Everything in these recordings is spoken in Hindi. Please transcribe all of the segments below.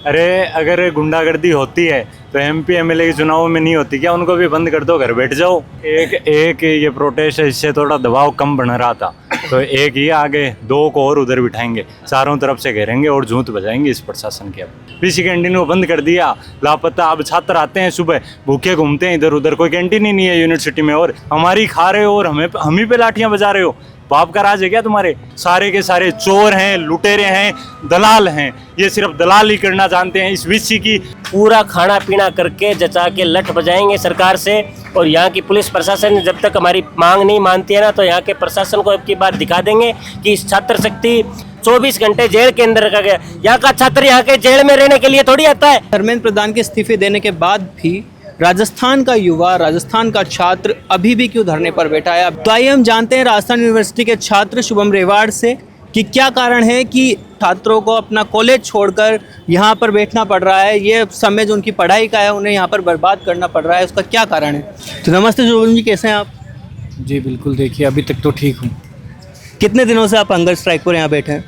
अरे अगर गुंडागर्दी होती है तो एमपी एमएलए के चुनाव में नहीं होती क्या? उनको भी बंद कर दो, घर बैठ जाओ। एक ये प्रोटेस्ट है, इससे थोड़ा दबाव कम बन रहा था, तो एक ही आगे, दो को और उधर बिठाएंगे, चारों तरफ से घेरेंगे और जूत बजाएंगे इस प्रशासन के। अब पीसी कैंटीन को बंद कर दिया, लापता। अब छात्र आते हैं सुबह, भूखे घूमते हैं इधर उधर, कोई कैंटीन ही नहीं है यूनिवर्सिटी में, और हमारी खा रहे हो और हम ही पे लाठियां बजा रहे हो। बाप का राज है क्या तुम्हारे? सारे के सारे चोर हैं, लुटेरे हैं, दलाल हैं, ये सिर्फ दलाल ही करना जानते हैं। इस विषय की पूरा खाना पीना करके जचा के लठ बजाएंगे सरकार से। और यहाँ की पुलिस प्रशासन जब तक हमारी मांग नहीं मानती है ना, तो यहाँ के प्रशासन को अब की बात दिखा देंगे कि इस छात्र शक्ति 24 घंटे जेल के अंदर रखा गया। यहाँ का छात्र यहाँ के जेल में रहने के लिए थोड़ी आता है। धर्मेंद्र प्रधान के इस्तीफे देने के बाद भी राजस्थान का युवा, राजस्थान का छात्र अभी भी क्यों धरने पर बैठा है? तो आइए हम जानते हैं राजस्थान यूनिवर्सिटी के छात्र शुभम रेवाड़ से कि क्या कारण है कि छात्रों को अपना कॉलेज छोड़कर यहाँ पर बैठना पड़ रहा है। ये समय जो उनकी पढ़ाई का है उन्हें यहाँ पर बर्बाद करना पड़ रहा है, उसका क्या कारण है? तो नमस्ते शुभम जी, कैसे हैं आप? जी बिल्कुल, देखिए अभी तक तो ठीक हूँ। कितने दिनों से आप हंगर स्ट्राइक पर यहाँ बैठे हैं?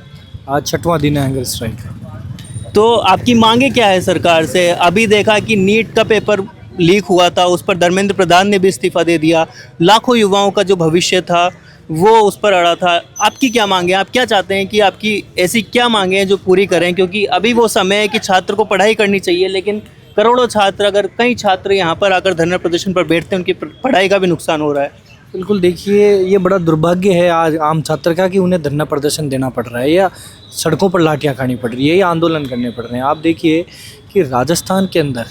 आज 6वां दिन है हंगर स्ट्राइक का। तो आपकी मांगे क्या है सरकार से? अभी देखा कि नीट का पेपर लीक हुआ था, उस पर धर्मेंद्र प्रधान ने भी इस्तीफा दे दिया। लाखों युवाओं का जो भविष्य था वो उस पर अड़ा था। आपकी क्या मांगे हैं? आप क्या चाहते हैं कि आपकी ऐसी क्या मांगे हैं जो पूरी करें? क्योंकि अभी वो समय है कि छात्र को पढ़ाई करनी चाहिए, लेकिन करोड़ों छात्र, अगर कई छात्र यहाँ पर आकर धरना प्रदर्शन पर बैठते हैं, उनकी पढ़ाई का भी नुकसान हो रहा है। बिल्कुल, देखिए ये बड़ा दुर्भाग्य है आज आम छात्र का कि उन्हें धरना प्रदर्शन देना पड़ रहा है, या सड़कों पर लाठियाँ खानी पड़ रही है, या आंदोलन करने पड़ रहे हैं। आप देखिए कि राजस्थान के अंदर,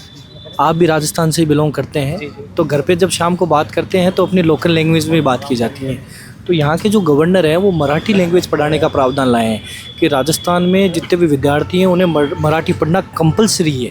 आप भी राजस्थान से बिलोंग करते हैं, तो घर पे जब शाम को बात करते हैं तो अपनी लोकल लैंग्वेज में बात की जाती है। तो यहाँ के जो गवर्नर हैं वो मराठी लैंग्वेज पढ़ाने का प्रावधान लाए हैं कि राजस्थान में जितने भी विद्यार्थी हैं उन्हें मराठी पढ़ना कंपलसरी है।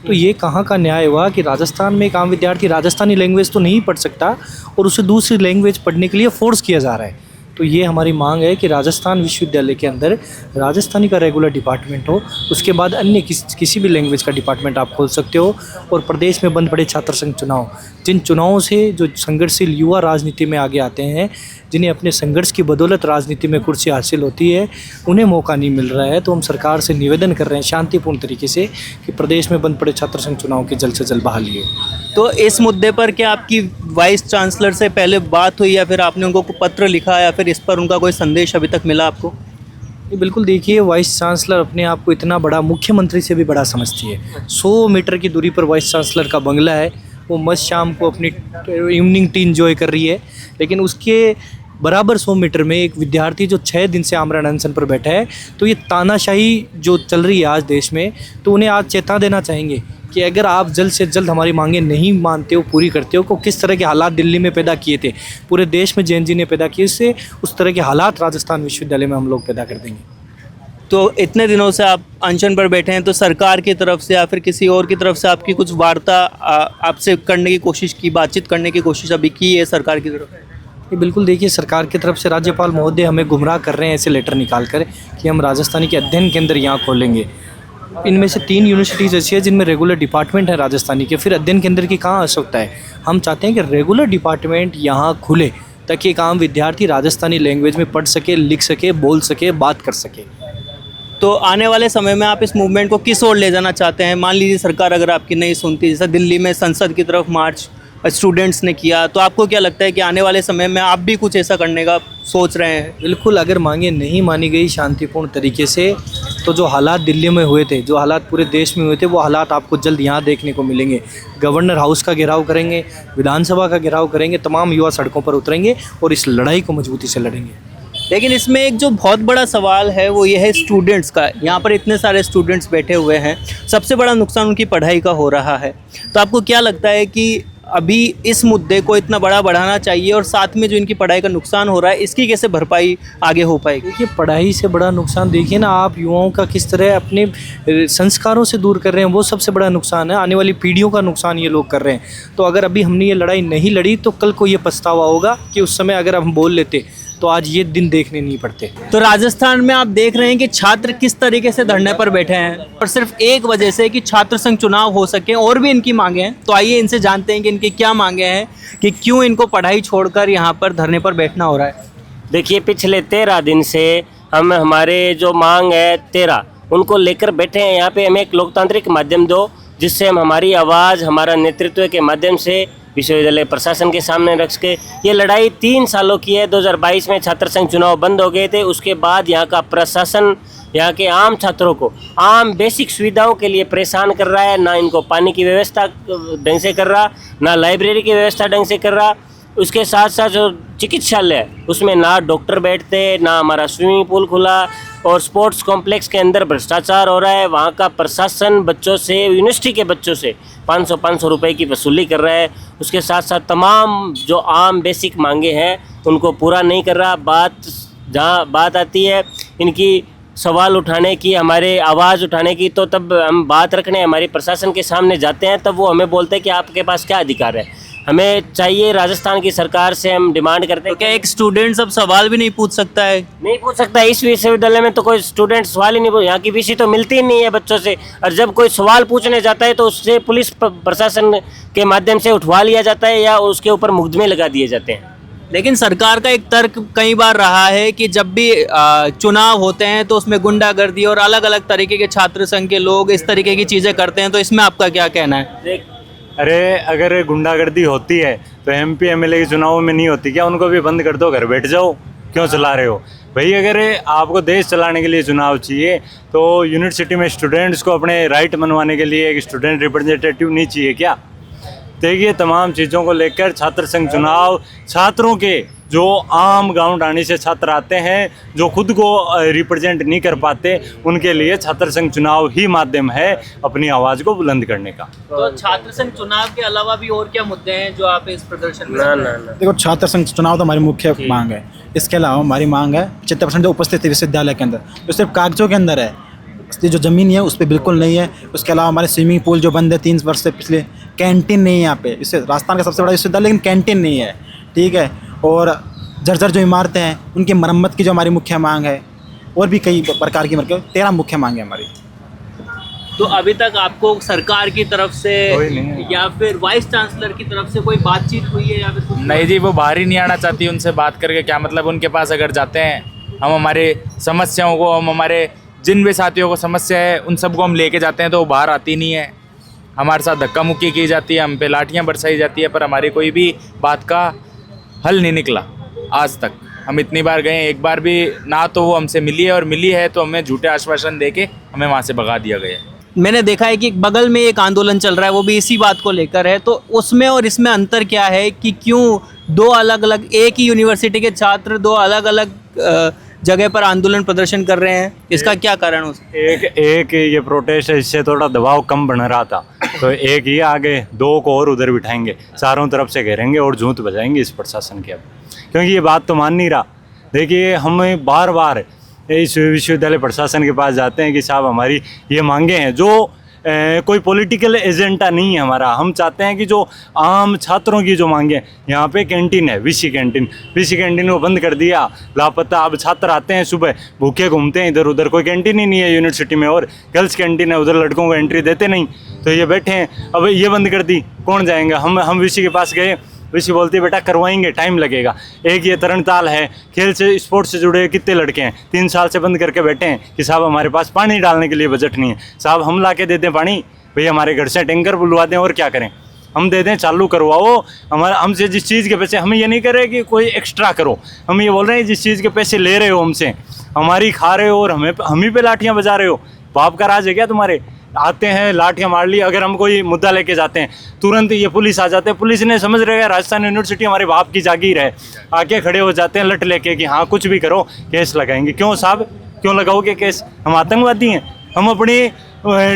तो ये कहाँ का न्याय हुआ कि राजस्थान में एक आम विद्यार्थी राजस्थानी लैंग्वेज तो नहीं पढ़ सकता और उसे दूसरी लैंग्वेज पढ़ने के लिए फोर्स किया जा रहा है। तो ये हमारी मांग है कि राजस्थान विश्वविद्यालय के अंदर राजस्थानी का रेगुलर डिपार्टमेंट हो, उसके बाद अन्य किसी भी लैंग्वेज का डिपार्टमेंट आप खोल सकते हो। और प्रदेश में बंद पड़े छात्र संघ चुनाव, जिन चुनावों से जो संघर्षशील युवा राजनीति में आगे आते हैं, जिन्हें अपने संघर्ष की बदौलत राजनीति में कुर्सी हासिल होती है, उन्हें मौका नहीं मिल रहा है। तो हम सरकार से निवेदन कर रहे हैं शांतिपूर्ण तरीके से कि प्रदेश में बंद पड़े छात्र संघ चुनाव की जल्द से जल्द बहाली हो। तो इस मुद्दे पर क्या आपकी वाइस चांसलर से पहले बात हुई, या फिर आपने उनको पत्र लिखा, या फिर इस पर उनका कोई संदेश अभी तक मिला आपको? बिल्कुल, देखिए वाइस चांसलर अपने आप को इतना बड़ा, मुख्यमंत्री से भी बड़ा समझती है। 100 मीटर की दूरी पर वाइस चांसलर का बंगला है, वो मस्त शाम को अपनी इवनिंग टी इंजॉय कर रही है। लेकिन उसके बराबर 100 मीटर में एक विद्यार्थी जो 6 दिन से आमरण अनशन पर बैठा है। तो ये तानाशाही जो चल रही है आज देश में, तो उन्हें आज चेता देना चाहेंगे कि अगर आप जल्द से जल्द हमारी मांगें नहीं मानते हो, पूरी करते हो, को किस तरह के हालात दिल्ली में पैदा किए थे, पूरे देश में जैन जी ने पैदा किए, उससे उस तरह के हालात राजस्थान विश्वविद्यालय में हम लोग पैदा कर देंगे। तो इतने दिनों से आप अनशन पर बैठे हैं, तो सरकार की तरफ से या फिर किसी और की तरफ से आपकी कुछ वार्ता आपसे करने की कोशिश की, बातचीत करने की कोशिश अभी की है सरकार की तरफ? ये बिल्कुल, देखिए सरकार की तरफ से राज्यपाल महोदय हमें गुमराह कर रहे हैं ऐसे लेटर निकाल कर कि हम राजस्थानी के अध्ययन केंद्र यहाँ खोलेंगे। इनमें से 3 यूनिवर्सिटीज़ ऐसी है जिनमें रेगुलर डिपार्टमेंट है राजस्थानी के, फिर अध्ययन केंद्र की कहाँ आवश्यकता है? हम चाहते हैं कि रेगुलर डिपार्टमेंट यहाँ खुले ताकि एक आम विद्यार्थी राजस्थानी लैंग्वेज में पढ़ सके, लिख सके, बोल सके, बात कर सके। तो आने वाले समय में आप इस मूवमेंट को किस ओर ले जाना चाहते हैं? मान लीजिए सरकार अगर आपकी नहीं सुनती, जैसा दिल्ली में संसद की तरफ मार्च स्टूडेंट्स ने किया, तो आपको क्या लगता है कि आने वाले समय में आप भी कुछ ऐसा करने का सोच रहे हैं? बिल्कुल, अगर मांगे नहीं मानी गई शांतिपूर्ण तरीके से, तो जो हालात दिल्ली में हुए थे, जो हालात पूरे देश में हुए थे, वो हालात आपको जल्द यहाँ देखने को मिलेंगे। गवर्नर हाउस का घेराव करेंगे, विधानसभा का घेराव करेंगे, तमाम युवा सड़कों पर उतरेंगे और इस लड़ाई को मजबूती से लड़ेंगे। लेकिन इसमें एक जो बहुत बड़ा सवाल है वो ये है स्टूडेंट्स का। यहाँ पर इतने सारे स्टूडेंट्स बैठे हुए हैं, सबसे बड़ा नुकसान उनकी पढ़ाई का हो रहा है। तो आपको क्या लगता है कि अभी इस मुद्दे को इतना बड़ा बढ़ाना चाहिए, और साथ में जो इनकी पढ़ाई का नुकसान हो रहा है इसकी कैसे भरपाई आगे हो पाएगी? देखिए, पढ़ाई से बड़ा नुकसान देखिए ना, आप युवाओं का किस तरह अपने संस्कारों से दूर कर रहे हैं, वो सबसे बड़ा नुकसान है। आने वाली पीढ़ियों का नुकसान ये लोग कर रहे हैं। तो अगर अभी हमने ये लड़ाई नहीं लड़ी तो कल को ये पछतावा होगा कि उस समय अगर हम बोल लेते तो आज ये दिन देखने नहीं पड़ते। तो राजस्थान में आप देख रहे हैं कि छात्र किस तरीके से धरने पर बैठे हैं, और सिर्फ एक वजह से कि छात्र संघ चुनाव हो सके। और भी इनकी मांगे हैं, तो आइए इनसे जानते हैं कि इनकी क्या मांगे हैं, कि क्यों इनको पढ़ाई छोड़कर यहाँ पर धरने पर बैठना हो रहा है। देखिए, पिछले 13 दिन से हमारे जो मांग है 13 उनको लेकर बैठे हैं यहाँ पे। हमें एक लोकतांत्रिक माध्यम दो जिससे हम हमारी आवाज़, हमारा नेतृत्व के माध्यम से विश्वविद्यालय प्रशासन के सामने रख के, ये लड़ाई 3 सालों की है। 2022 में छात्र संघ चुनाव बंद हो गए थे, उसके बाद यहाँ का प्रशासन यहाँ के आम छात्रों को आम बेसिक सुविधाओं के लिए परेशान कर रहा है। ना इनको पानी की व्यवस्था ढंग से कर रहा, ना लाइब्रेरी की व्यवस्था ढंग से कर रहा। उसके साथ साथ जो चिकित्सालय है उसमें ना डॉक्टर बैठते, ना हमारा स्विमिंग पूल खुला, और स्पोर्ट्स कॉम्प्लेक्स के अंदर भ्रष्टाचार हो रहा है। वहाँ का प्रशासन बच्चों से, यूनिवर्सिटी के बच्चों से 500 रुपए की वसूली कर रहा है। उसके साथ साथ तमाम जो आम बेसिक मांगे हैं उनको पूरा नहीं कर रहा। जहाँ बात आती है इनकी सवाल उठाने की, हमारे आवाज़ उठाने की, तो तब हम बात रखने हमारी प्रशासन के सामने जाते हैं, तब वो हमें बोलते हैं कि आपके पास क्या अधिकार है। हमें चाहिए, राजस्थान की सरकार से हम डिमांड करते हैं। तो क्या एक स्टूडेंट सब सवाल भी नहीं पूछ सकता है? नहीं पूछ सकता। इस विश्वविद्यालय में तो कोई स्टूडेंट सवाल ही नहीं पूछ, यहाँ की वीसी तो मिलती ही नहीं है बच्चों से। और जब कोई सवाल पूछने जाता है तो उससे पुलिस प्रशासन के माध्यम से उठवा लिया जाता है या उसके ऊपर मुकदमे लगा दिए जाते हैं। लेकिन सरकार का एक तर्क कई बार रहा है कि जब भी चुनाव होते हैं तो उसमें गुंडागर्दी और अलग अलग तरीके के छात्र संघ के लोग इस तरीके की चीज़ें करते हैं, तो इसमें आपका क्या कहना है? अरे अगर गुंडागर्दी होती है तो एमपी एमएलए के चुनाव में नहीं होती क्या? उनको भी बंद कर दो, घर बैठ जाओ, क्यों चला रहे हो भाई? अगर आपको देश चलाने के लिए चुनाव चाहिए तो यूनिवर्सिटी में स्टूडेंट्स को अपने राइट मनवाने के लिए एक स्टूडेंट रिप्रेजेंटेटिव नहीं चाहिए क्या? देखिए, तमाम चीज़ों को लेकर छात्र संघ चुनाव, छात्रों के जो आम गांव ढाणी से छात्र आते हैं जो खुद को रिप्रेजेंट नहीं कर पाते, उनके लिए छात्र संघ चुनाव ही माध्यम है अपनी आवाज़ को बुलंद करने का। तो छात्र संघ चुनाव के अलावा भी और क्या मुद्दे हैं जो आप इस प्रदर्शन में? ना। देखो, छात्र संघ चुनाव तो हमारी मुख्य मांग है। इसके अलावा हमारी मांग है 75% जो उपस्थित है विश्वविद्यालय के अंदर, तो सिर्फ कागजों के अंदर है, जो ज़मीन है उस पर बिल्कुल नहीं है। उसके अलावा हमारे स्विमिंग पूल जो बंद है 3 वर्ष से पिछले, कैंटीन नहीं है यहाँ पे। इससे राजस्थान का सबसे बड़ा विश्वविद्यालय, लेकिन कैंटीन नहीं है, ठीक है। और जर्जर जो इमारतें हैं उनकी मरम्मत की जो हमारी मुख्य मांग है, और भी कई प्रकार की 13 मुख्य मांग है हमारी। तो अभी तक आपको सरकार की तरफ से या फिर वाइस चांसलर की तरफ से कोई बातचीत हुई है या फिर कुछ? नहीं जी, वो बाहर ही नहीं आना चाहती। उनसे बात करके क्या मतलब? उनके पास अगर जाते हैं, हम हमारे समस्याओं को, हम हमारे जिन भी साथियों को समस्या है उन सबको हम लेके जाते हैं तो वो बाहर आती नहीं है। हमारे साथ धक्का मुक्की की जाती है, हम पे लाठियाँ बरसाई जाती है, पर हमारी कोई भी बात का हल नहीं निकला आज तक। हम इतनी बार गए, एक बार भी ना तो वो हमसे मिली है, और मिली है तो हमें झूठे आश्वासन देके हमें वहाँ से भगा दिया गया है। मैंने देखा है कि बगल में एक आंदोलन चल रहा है, वो भी इसी बात को लेकर है, तो उसमें और इसमें अंतर क्या है कि क्यों दो अलग अलग, एक ही यूनिवर्सिटी के छात्र दो अलग अलग जगह पर आंदोलन प्रदर्शन कर रहे हैं? इसका क्या कारण हो सकता है? एक ये प्रोटेस्ट है, इससे थोड़ा दबाव कम बन रहा था, तो एक ही आगे, 2 को और उधर बिठाएंगे, चारों तरफ से घेरेंगे और जूत बजाएंगे इस प्रशासन की अब, क्योंकि ये बात तो मान नहीं रहा। देखिए, हम बार बार इस विश्वविद्यालय प्रशासन के पास जाते हैं कि साहब हमारी ये मांगे हैं, जो कोई पॉलिटिकल एजेंडा नहीं है हमारा। हम चाहते हैं कि जो आम छात्रों की जो मांगे, यहाँ पे कैंटीन है, वीसी कैंटीन को बंद कर दिया, लापता। अब छात्र आते हैं सुबह, भूखे घूमते हैं इधर उधर, कोई कैंटीन ही नहीं है यूनिवर्सिटी में, और गर्ल्स कैंटीन है, उधर लड़कों को एंट्री देते नहीं, तो ये बैठे हैं। अब ये बंद कर दी, कौन जाएगा? हम वीसी के पास गए, वीसी बोलती है बेटा करवाएंगे, टाइम लगेगा। एक ये तरणताल है, खेल से, स्पोर्ट्स से जुड़े कितने लड़के हैं 3 साल से बंद करके बैठे हैं कि साहब हमारे पास पानी डालने के लिए बजट नहीं है। साहब हम ला के दे दें पानी, भैया हमारे घर से टैंकर बुलवा दें, और क्या करें? हम दे दें, चालू करवाओ। हमारा हमसे जिस चीज़ के पैसे, हम ये नहीं कर रहे कि कोई एक्स्ट्रा करो, हम ये बोल रहे हैं जिस चीज़ के पैसे ले रहे हो हमसे, हमारी खा रहे हो और हम ही पे लाठियाँ बजा रहे हो। बाप का राज है क्या तुम्हारे? आते हैं, लाठियाँ मार ली। अगर हम कोई मुद्दा लेके जाते हैं, तुरंत ये पुलिस आ जाते हैं। पुलिस ने समझ रहे हैं राजस्थान यूनिवर्सिटी हमारे बाप की जागीर है, आके खड़े हो जाते हैं लट लेके कि हाँ कुछ भी करो, केस लगाएंगे। क्यों साहब, क्यों लगाओगे केस? हम आतंकवादी हैं? हम अपनी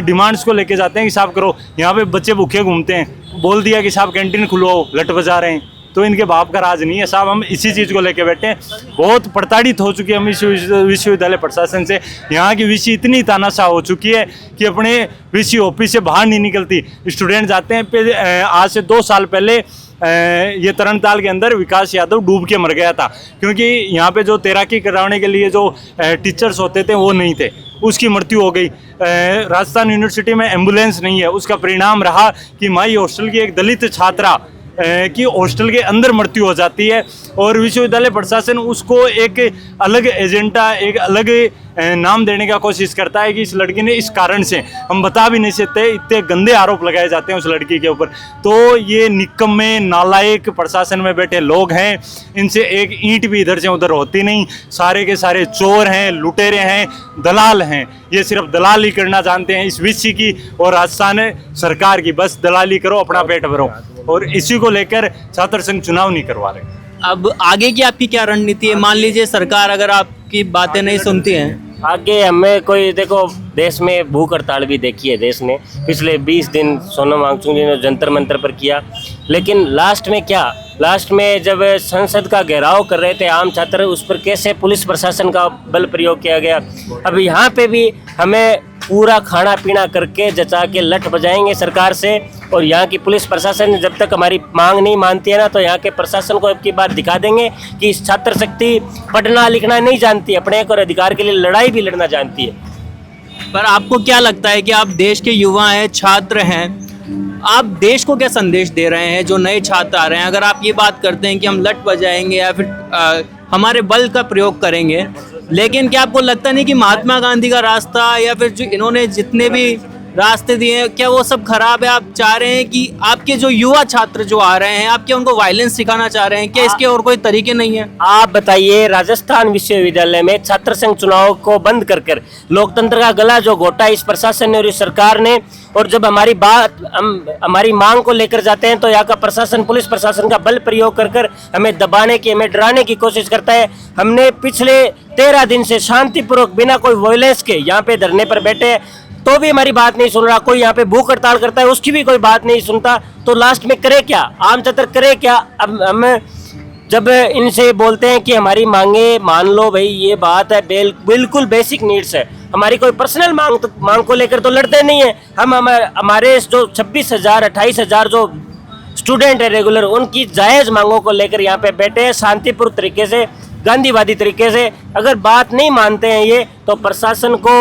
डिमांड्स को लेके जाते हैं कि साहब करो। यहाँ पे बच्चे भूखे घूमते हैं, बोल दिया कि साहब कैंटीन खुलवाओ, लट बजा रहे हैं, तो इनके बाप का राज नहीं है साहब। हम इसी चीज़ को लेके बैठे हैं। बहुत प्रताड़ित हो चुके हैं हम इस विश्वविद्यालय प्रशासन से। यहाँ की वीसी इतनी तानाशाह हो चुकी है कि अपने वीसी ऑफिस से बाहर नहीं निकलती। स्टूडेंट जाते हैं, आज से 2 साल पहले ये तरणताल के अंदर विकास यादव डूब के मर गया था, क्योंकि यहाँ पे जो तैराकी कराने के लिए जो टीचर्स होते थे वो नहीं थे, उसकी मृत्यु हो गई। राजस्थान यूनिवर्सिटी में एम्बुलेंस नहीं है, उसका परिणाम रहा कि माई हॉस्टल की एक दलित छात्रा कि हॉस्टल के अंदर मृत्यु हो जाती है और विश्वविद्यालय प्रशासन उसको एक अलग एजेंडा, एक अलग नाम देने का कोशिश करता है कि इस लड़की ने इस कारण से, हम बता भी नहीं सकते, इतने गंदे आरोप लगाए जाते हैं उस लड़की के ऊपर। तो ये निकम्मे नालायक प्रशासन में बैठे लोग हैं, इनसे एक ईंट भी इधर से उधर होती नहीं, सारे के सारे चोर हैं, लुटेरे हैं, दलाल हैं, ये सिर्फ दलाली करना जानते हैं इस विषय की और राजस्थान सरकार की। बस दलाली करो, अपना पेट भरो, और इसी को लेकर छात्र संघ चुनाव नहीं करवा रहे। अब आगे की आपकी क्या रणनीति है? मान लीजिए सरकार अगर आपकी बातें नहीं सुनती है, आगे हमें कोई, देखो देश में भूख हड़ताल भी देखी है देश ने, पिछले 20 दिन सोनम वांगचुक जी ने जंतर मंतर पर किया, लेकिन लास्ट में क्या, लास्ट में जब संसद का घेराव कर रहे थे आम छात्र, उस पर कैसे पुलिस प्रशासन का बल प्रयोग किया गया। अब यहाँ पे भी हमें पूरा खाना पीना करके जचा के लठ बजाएंगे सरकार से, और यहाँ की पुलिस प्रशासन जब तक हमारी मांग नहीं मानती है ना, तो यहाँ के प्रशासन को अब की बात दिखा देंगे कि इस छात्र शक्ति पढ़ना लिखना नहीं जानती, अपने एक और अधिकार के लिए लड़ाई भी लड़ना जानती है। पर आपको क्या लगता है कि आप देश के युवा हैं, छात्र हैं, आप देश को क्या संदेश दे रहे हैं? जो नए छात्र आ रहे हैं, अगर आप ये बात करते हैं कि हम लठ बजाएंगे या फिर हमारे बल का प्रयोग करेंगे, लेकिन क्या आपको लगता नहीं कि महात्मा गांधी का रास्ता या फिर जो इन्होंने जितने भी रास्ते दिए हैं, क्या वो सब खराब है? आप चाह रहे हैं कि आपके जो युवा छात्र जो आ रहे हैं, आप क्या उनको वायलेंस सिखाना चाह रहे हैं? क्या इसके और कोई तरीके नहीं है? आप बताइए, राजस्थान विश्वविद्यालय में छात्र संघ चुनाव को बंद कर लोकतंत्र का गला जो घोटा इस प्रशासन ने और इस सरकार ने, और जब हमारी बात, हमारी मांग को लेकर जाते हैं तो यहाँ का प्रशासन, पुलिस प्रशासन का बल प्रयोग कर हमें दबाने की, हमें डराने की कोशिश करता है। हमने पिछले 13 दिन से शांतिपूर्वक बिना कोई वायलेंस के यहाँ पे धरने पर बैठे, तो भी हमारी बात नहीं सुन रहा। कोई यहाँ पे भूख हड़ताल करता है, उसकी भी कोई बात नहीं सुनता, तो लास्ट में करे क्या, आम छात्र करे क्या? अब हम जब इनसे बोलते हैं कि हमारी मांगे मान लो भाई, ये बात है बिल्कुल बेसिक नीड्स है, हमारी कोई पर्सनल मांग को लेकर तो लड़ते नहीं है हम। हमारे जो 26,000 28,000 जो स्टूडेंट है रेगुलर, उनकी जायज़ मांगों को लेकर यहाँ पे बैठे हैं शांतिपूर्ण तरीके से, गांधीवादी तरीके से। अगर बात नहीं मानते हैं ये, तो प्रशासन को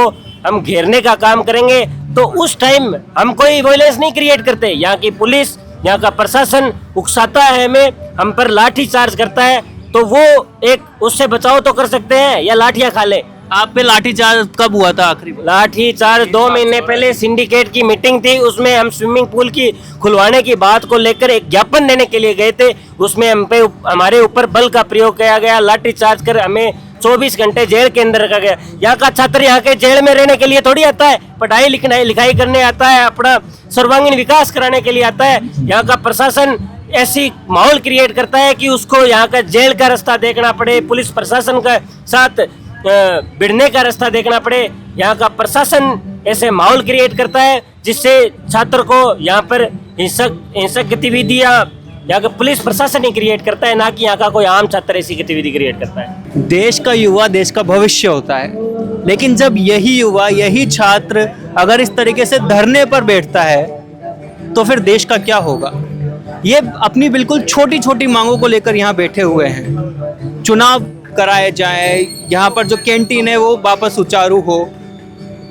हम घेरने का काम करेंगे। तो उस टाइम हम कोई वायलेंस नहीं क्रिएट करते, यहाँ की पुलिस, यहाँ का प्रशासन उकसाता है हमें, हम पर लाठी चार्ज करता है, तो वो एक उससे बचाव तो कर सकते हैं या लाठियाँ खा ले। आप पे लाठीचार्ज कब हुआ था आखिरी बार? लाठीचार्ज 2 महीने पहले सिंडिकेट की मीटिंग थी, उसमें हम स्विमिंग पूल की खुलवाने की बात को लेकर एक ज्ञापन देने के लिए गए थे, उसमें हमारे ऊपर बल का प्रयोग किया गया, लाठीचार्ज कर हमें 24 घंटे जेल के अंदर रखा गया। यहाँ का छात्र यहाँ के जेल में रहने के लिए थोड़ी आता है, पढ़ाई लिखाई करने आता है, अपना सर्वांगीण विकास कराने के लिए आता है। यहाँ का प्रशासन ऐसी माहौल क्रिएट करता है कि उसको यहाँ का जेल का रास्ता देखना पड़े, पुलिस प्रशासन के साथ भिड़ने का रास्ता देखना पड़े। यहाँ का प्रशासन ऐसे माहौल क्रिएट करता है जिससे छात्र को यहाँ पर हिंसक गतिविधियाँ यहाँ का पुलिस प्रशासन ही क्रिएट करता है, ना कि यहाँ का कोई आम छात्र ऐसी गतिविधि क्रिएट करता है। देश का युवा देश का भविष्य होता है, लेकिन जब यही युवा, यही छात्र अगर इस तरीके से धरने पर बैठता है तो फिर देश का क्या होगा? ये अपनी बिल्कुल छोटी छोटी मांगों को लेकर यहाँ बैठे हुए हैं। चुनाव कराए जाए, यहाँ पर जो कैंटीन है वो वापस सुचारू हो,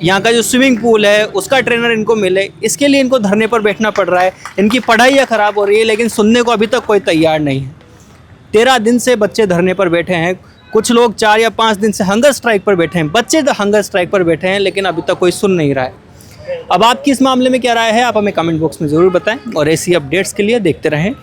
यहाँ का जो स्विमिंग पूल है उसका ट्रेनर इनको मिले, इसके लिए इनको धरने पर बैठना पड़ रहा है। इनकी पढ़ाइयाँ खराब हो रही है, लेकिन सुनने को अभी तक कोई तैयार नहीं है। 13 दिन से बच्चे धरने पर बैठे हैं, कुछ लोग 4 या 5 दिन से हंगर स्ट्राइक पर बैठे हैं। बच्चे तो हंगर स्ट्राइक पर बैठे हैं, लेकिन अभी तक कोई सुन नहीं रहा है। अब आपकी इस मामले में क्या राय है, आप हमें कमेंट बॉक्स में ज़रूर बताएं, और ऐसी अपडेट्स के लिए देखते रहें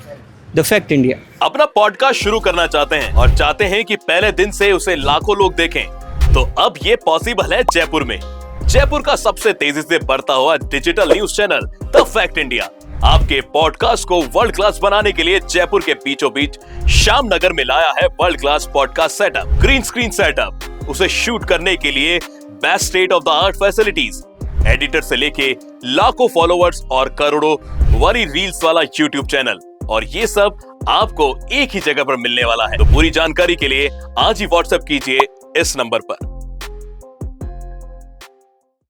द फैक्ट इंडिया। अपना पॉडकास्ट शुरू करना चाहते हैं और चाहते हैं कि पहले दिन से उसे लाखों लोग देखें, तो अब ये पॉसिबल है जयपुर में। जयपुर का सबसे तेजी से बढ़ता हुआ digital news channel the fact India आपके पॉडकास्ट को वर्ल्ड क्लास बनाने के लिए जयपुर के बीचों बीच श्याम नगर में लाया है world class podcast setup, green screen setup, उसे शूट करने के लिए best state of the art facilities, editor से लेके लाखों फॉलोअर्स और करोड़ों वाली रील्स वाला यूट्यूब चैनल, और ये सब आपको एक ही जगह पर मिलने वाला है। तो पूरी जानकारी के लिए आज ही व्हाट्सएप कीजिए इस नंबर पर।